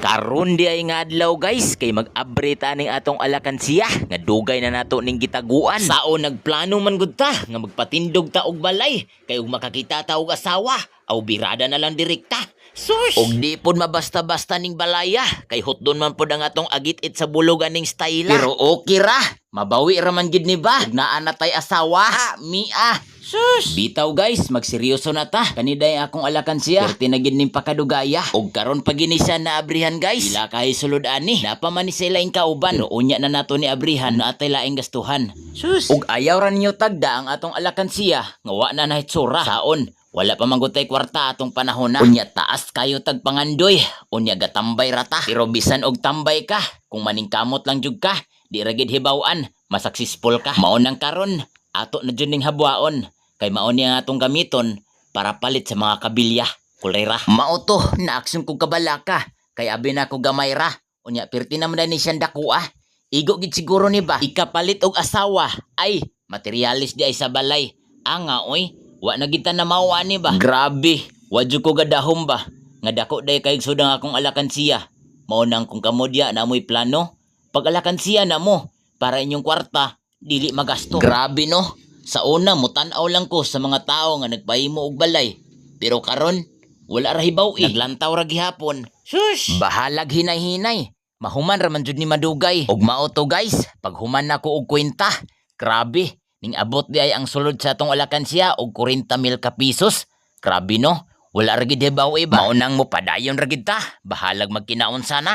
Karon di ay nga adlaw guys kay mag-abre ta ning atong alakansiya nga dugay na nato ning gitaguan. Sao nagplano man gud ta nga magpatindog ta og balay kay ug makakita ta og asawa aw birada na lang direkta. Sus! Og di pod mabasta-basta ning balaya kay hotdon man pod ang atong agit-it sa bulogan ning styla. Pero okay ra, mabawi ra man gid ni ba ug naa na tay asawa. Mia. Sus! Bitaw guys, magseryoso na ta. Kaniday akong alakansiya. Perti na gid ning pakadugaya. Og karon pa gini siya naabrihan guys. Ila kay sulod ani. Napa man ni sila ing kauban. Pero unya na nato ni abrihan na atay laing gastuhan. Sus! Og ayaw ra ninyo tagda ang atong alakansiya nga wa na nahitsura. Saon? Wala pa manggutay kwarta atong panahon na. Unya taas kayo tagpangandoy. Unya gatambay rata. Pero bisan og tambay ka, kung maningkamot lang jud ka, di ra gid hibaw-an, masuccessful ka. Mao nang karon, ato na jud ning habwaon. Kay mao ni ang atong gamiton para palit sa mga kabilya. Kulera. Mao to, naaksyon kog kabalaka. Kay abi na ko gamay ra. Unya perti naman ni siyang dakua. Igo gid siguro ni ba? Ikapalit og asawa. Ay, materialis di ay sa balay. Anga oy. Wa na kita na mao ani ba? Grabe, wadyo ko gadahom ba? Nga dako day kay sudang akong alakansiya. Mao nang kung kamodya na mo'y plano, pag alakansiya na mo para inyong kwarta dili magasto. Grabe no. Sa una mutan-aw lang ko sa mga tao nga nagpahimo og balay. Pero karon wala ra hibaw eh. Naglantaw ra gihapon. Shush! Bahalag hinay-hinay. Mahuman ra man jud ni madugay. Og mao to guys, pag human nako og kwenta, grabe. Ning abot di ay ang sulod sa atong alakansiya og 40,000 ka pisos. Grabe no, wala ra gid hibaw iba. Maunang mo padayon ra gid ta. Bahalag magkinaon sana.